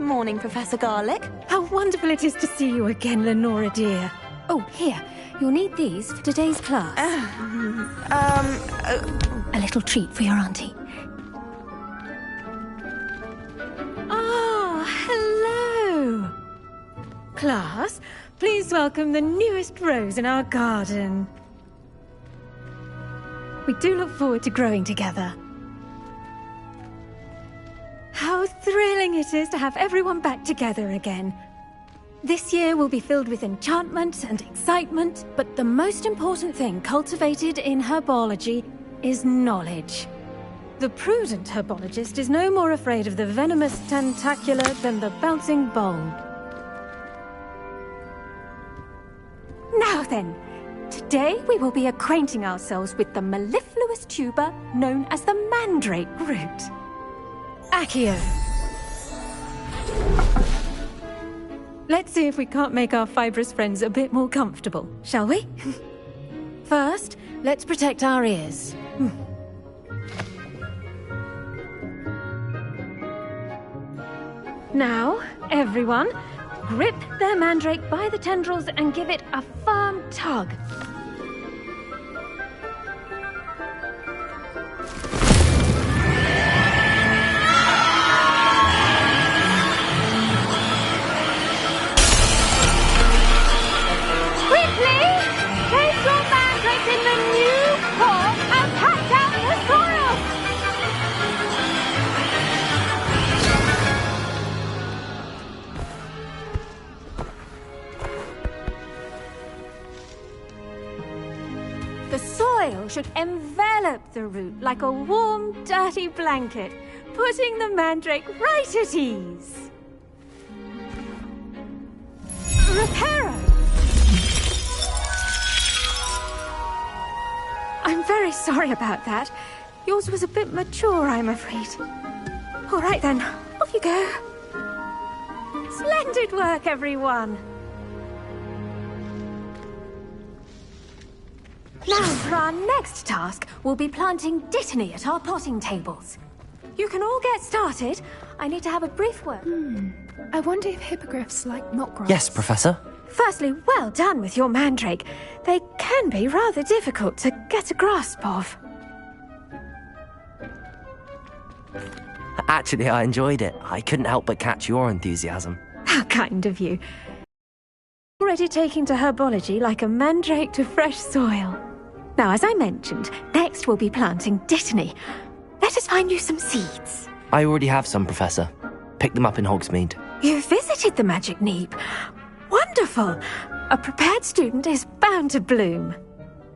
morning, Professor Garlic. How wonderful it is to see you again, Lenora dear. Oh, here. You'll need these for today's class. A little treat for your auntie. Ah, hello. Class, please welcome the newest rose in our garden. We do look forward to growing together. How thrilling it is to have everyone back together again. This year will be filled with enchantment and excitement, but the most important thing cultivated in herbology is knowledge. The prudent herbologist is no more afraid of the venomous tentacula than the bouncing bulb. Now then, today we will be acquainting ourselves with the mellifluous tuber known as the mandrake root. Accio. Let's see if we can't make our fibrous friends a bit more comfortable, shall we? First, let's protect our ears. Now, everyone, grip their mandrake by the tendrils and give it a firm tug. The soil should envelop the root like a warm, dirty blanket, putting the mandrake right at ease. Reparo! I'm very sorry about that. Yours was a bit mature, I'm afraid. All right then, off you go. Splendid work, everyone. Now, for our next task, we'll be planting dittany at our potting tables. You can all get started. I need to have a brief word. I wonder if hippogriffs like knotgrass. Yes, Professor. Firstly, well done with your mandrake. They can be rather difficult to get a grasp of. Actually, I enjoyed it. I couldn't help but catch your enthusiasm. How kind of you. Already taking to herbology like a mandrake to fresh soil. Now, as I mentioned, next we'll be planting dittany. Let us find you some seeds. I already have some, Professor. Picked them up in Hogsmeade. You visited the Magic Neep. Wonderful! A prepared student is bound to bloom.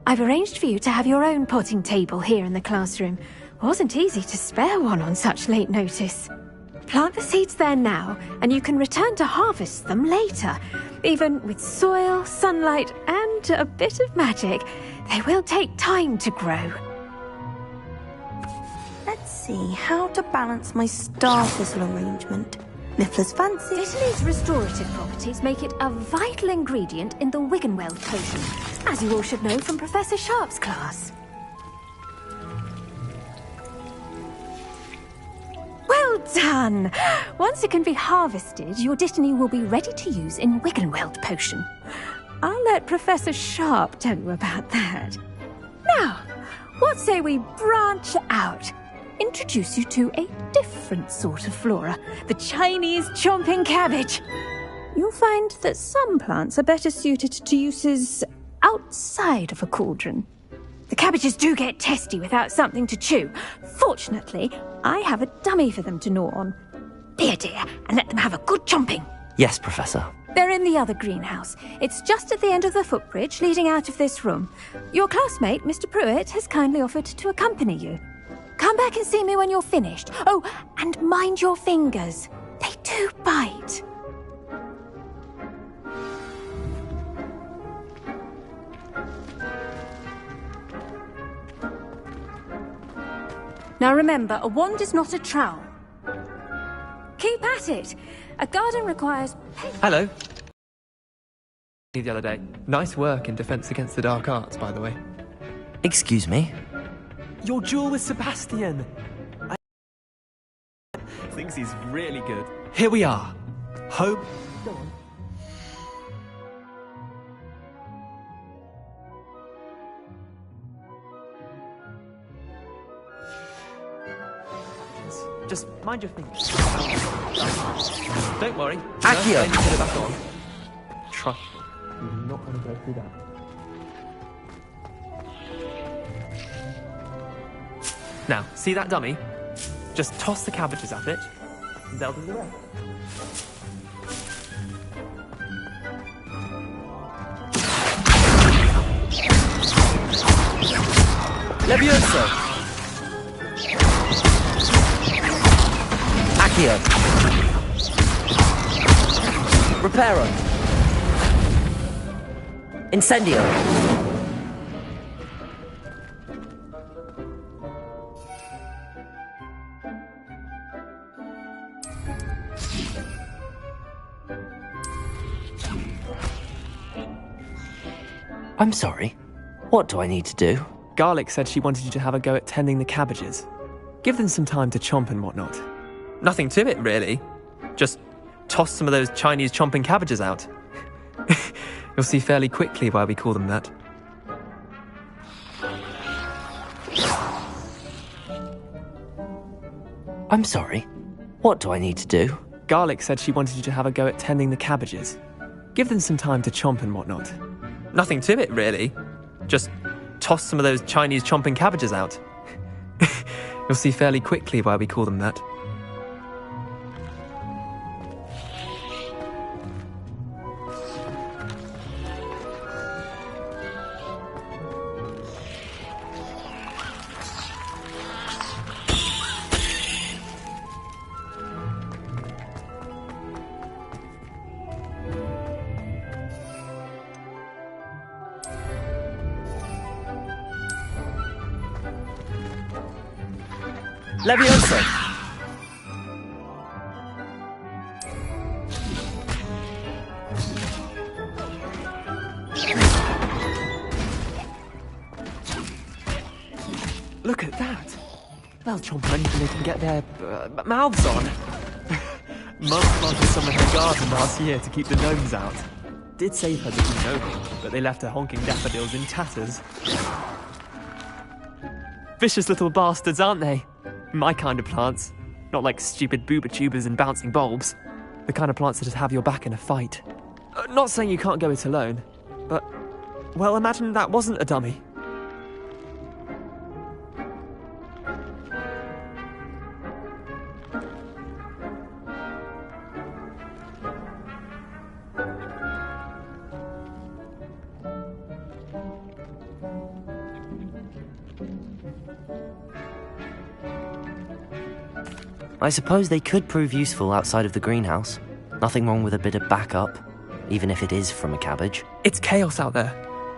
I've arranged for you to have your own potting table here in the classroom. Wasn't easy to spare one on such late notice. Plant the seeds there now, and you can return to harvest them later. Even with soil, sunlight, and a bit of magic, they will take time to grow. Let's see how to balance my star thistle arrangement. Niffler's fancy. Dittany's restorative properties make it a vital ingredient in the Wiggenweld potion, as you all should know from Professor Sharp's class. Well done! Once it can be harvested, your dittany will be ready to use in Wiggenweld potion. I'll let Professor Sharp tell you about that. Now, what say we branch out? Introduce you to a different sort of flora, the Chinese chomping cabbage. You'll find that some plants are better suited to uses outside of a cauldron. The cabbages do get testy without something to chew. Fortunately, I have a dummy for them to gnaw on. Be a dear and let them have a good chomping. Yes, Professor. They're in the other greenhouse. It's just at the end of the footbridge leading out of this room. Your classmate, Mr. Pruitt, has kindly offered to accompany you. Come back and see me when you're finished. Oh, and mind your fingers. They do bite. Now remember, a wand is not a trowel. Keep at it. A garden requires... Hello. The other day. Nice work in Defense Against the Dark Arts, by the way. Excuse me? Your duel with Sebastian! I thinks he's really good. Here we are. Home. Go on. Just mind your fingers. Don't worry. Accio. Then you put it back on. Trust me. You're not going to go through that. Now, see that dummy? Just toss the cabbages at it, and they'll do the rest. Levioso. Accio. Reparo. Incendio. I'm sorry. What do I need to do? Garlic said she wanted you to have a go at tending the cabbages. Give them some time to chomp and whatnot. Nothing to it, really. Just toss some of those Chinese chomping cabbages out. You'll see fairly quickly why we call them that. I'm sorry. What do I need to do? Garlic said she wanted you to have a go at tending the cabbages. Give them some time to chomp and whatnot. Nothing to it, really. Just toss some of those Chinese chomping cabbages out. You'll see fairly quickly why we call them that. Levioso. Look at that. They'll chomp anything they can get their mouths on. Mum planted some in her garden last year to keep the gnomes out. Did save her the gnome, but they left her honking daffodils in tatters. Vicious little bastards, aren't they? My kind of plants. Not like stupid booba tubers and bouncing bulbs. The kind of plants that just have your back in a fight. Not saying you can't go it alone, but, well, imagine that wasn't a dummy. I suppose they could prove useful outside of the greenhouse. Nothing wrong with a bit of backup, even if it is from a cabbage. It's chaos out there.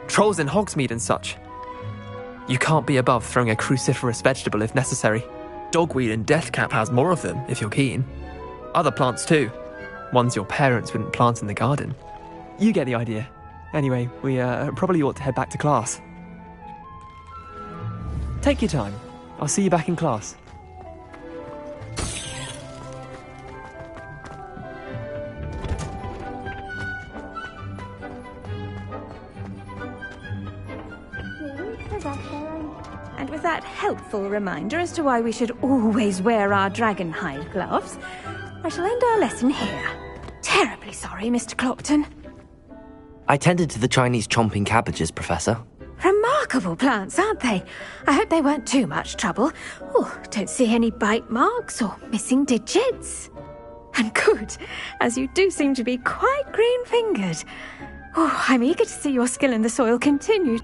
Trolls in Hogsmeade and such. You can't be above throwing a cruciferous vegetable if necessary. Dogweed and deathcap has more of them, if you're keen. Other plants too. Ones your parents wouldn't plant in the garden. You get the idea. Anyway, we probably ought to head back to class. Take your time. I'll see you back in class. And with that helpful reminder as to why we should always wear our dragon hide gloves, I shall end our lesson here. Terribly sorry, Mr. Clopton. I tended to the Chinese chomping cabbages, Professor. Remarkable plants, aren't they? I hope they weren't too much trouble. Oh, don't see any bite marks or missing digits. And good, as you do seem to be quite green-fingered. Oh, I'm eager to see your skill in the soil continue.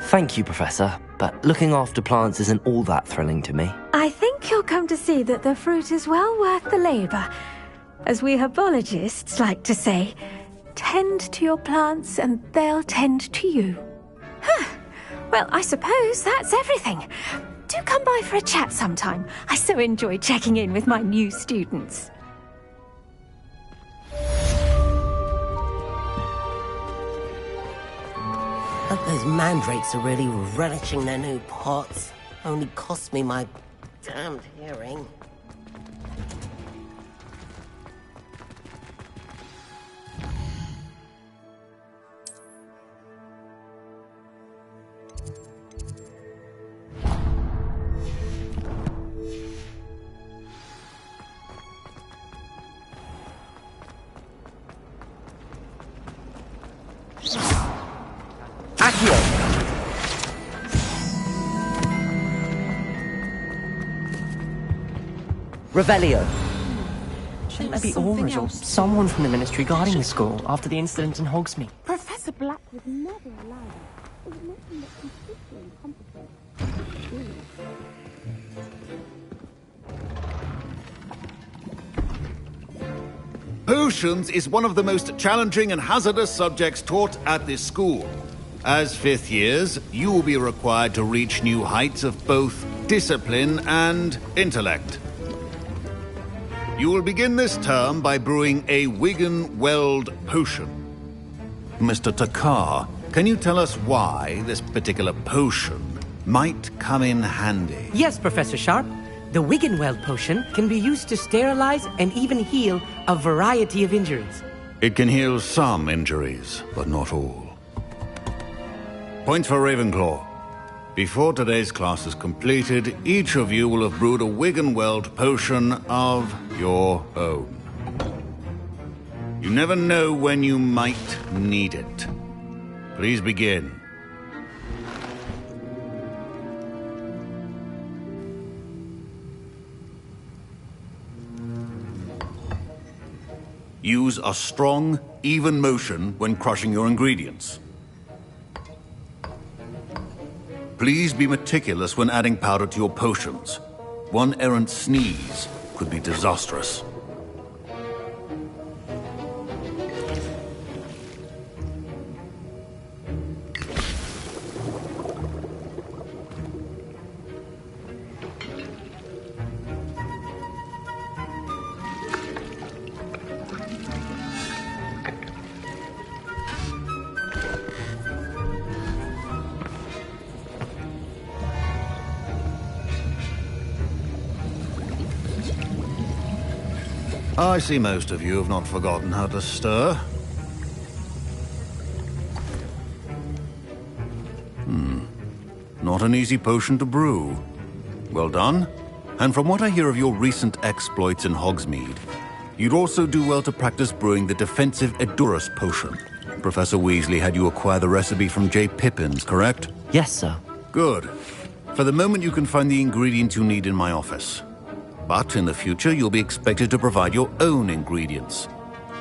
Thank you, Professor, but looking after plants isn't all that thrilling to me. I think you'll come to see that the fruit is well worth the labour. As we herbologists like to say, tend to your plants and they'll tend to you. Huh. Well, I suppose that's everything. Do come by for a chat sometime. I so enjoy checking in with my new students. Hope those mandrakes are really relishing their new pots. Only cost me my damned hearing. Revelio. Shouldn't there be Aurors or someone from the Ministry guarding the school after the incident in Hogsmeade? Professor Black would never allow that. It would make him look completely incompetent. Potions is one of the most challenging and hazardous subjects taught at this school. As fifth years, you will be required to reach new heights of both discipline and intellect. You will begin this term by brewing a Wiggenweld potion. Mr. Takar, can you tell us why this particular potion might come in handy? Yes, Professor Sharp. The Wiggenweld potion can be used to sterilize and even heal a variety of injuries. It can heal some injuries, but not all. Points for Ravenclaw. Before today's class is completed, each of you will have brewed a Wiggenweld potion of your own. You never know when you might need it. Please begin. Use a strong, even motion when crushing your ingredients. Please be meticulous when adding powder to your potions. One errant sneeze could be disastrous. I see most of you have not forgotten how to stir. Not an easy potion to brew. Well done. And from what I hear of your recent exploits in Hogsmeade, you'd also do well to practice brewing the defensive Edurus potion. Professor Weasley had you acquire the recipe from J. Pippin's, correct? Yes, sir. Good. For the moment, you can find the ingredients you need in my office. But in the future, you'll be expected to provide your own ingredients.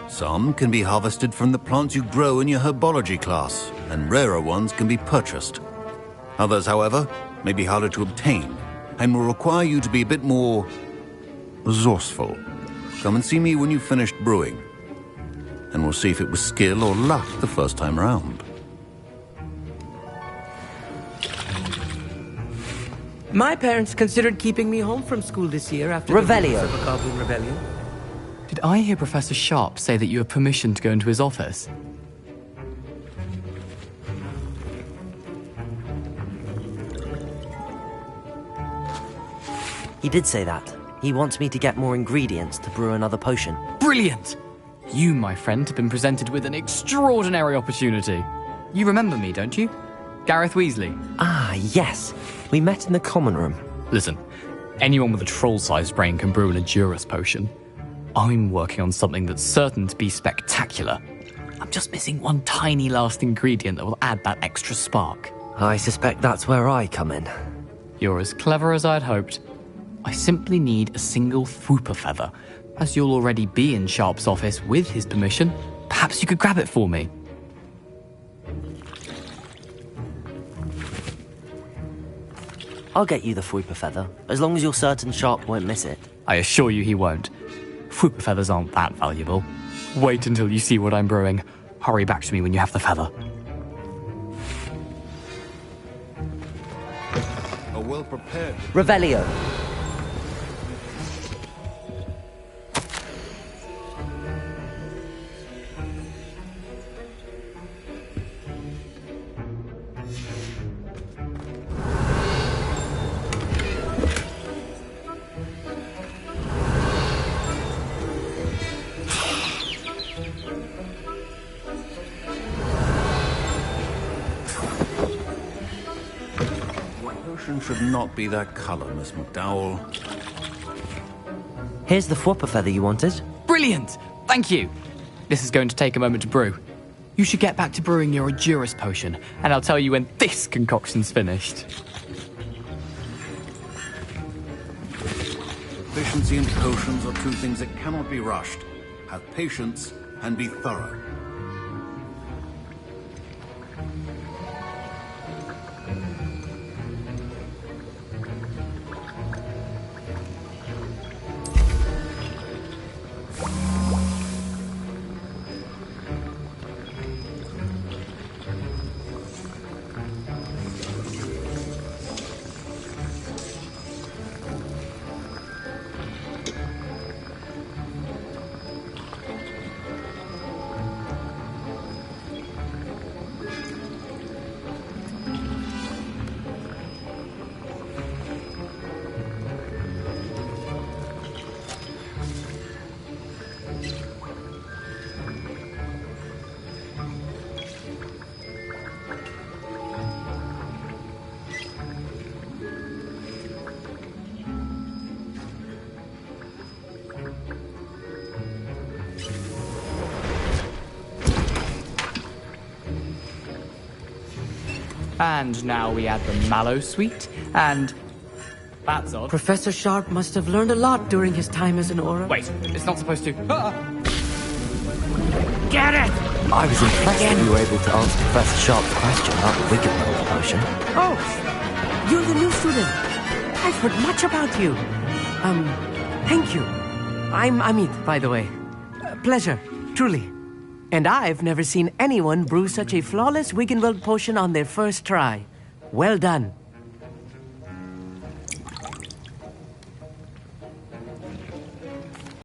Some can be harvested from the plants you grow in your herbology class, and rarer ones can be purchased. Others, however, may be harder to obtain, and will require you to be a bit more resourceful. Come and see me when you've finished brewing, and we'll see if it was skill or luck the first time around. My parents considered keeping me home from school this year after Revelio. the Goblin Rebellion. Did I hear Professor Sharp say that you have permission to go into his office? He did say that. He wants me to get more ingredients to brew another potion. Brilliant! You, my friend, have been presented with an extraordinary opportunity. You remember me, don't you? Gareth Weasley. Ah, yes. We met in the common room. Listen, anyone with a troll-sized brain can brew an Edurus potion. I'm working on something that's certain to be spectacular. I'm just missing one tiny last ingredient that will add that extra spark. I suspect that's where I come in. You're as clever as I'd hoped. I simply need a single Fwooper feather. As you'll already be in Sharp's office with his permission, perhaps you could grab it for me. I'll get you the Fwooper feather, as long as you're certain Sharp won't miss it. I assure you he won't. Fwooper feathers aren't that valuable. Wait until you see what I'm brewing. Hurry back to me when you have the feather. A well-prepared... Revelio. potion should not be that color, Miss McDowell. Here's the Whopper feather you wanted. Brilliant! Thank you! This is going to take a moment to brew. You should get back to brewing your Edurus potion, and I'll tell you when this concoction's finished. Efficiency and potions are two things that cannot be rushed. Have patience and be thorough. And now we add the mallow sweet, and that's odd. Professor Sharp must have learned a lot during his time as an Aura. Wait, it's not supposed to. Ah! Get it! I was impressed that you were able to answer Professor Sharp's question about the Wiggenweld potion. Oh, you're the new student. I've heard much about you. Thank you. I'm Amit, by the way. Pleasure, truly. And I've never seen anyone brew such a flawless Wiggenweld potion on their first try. Well done.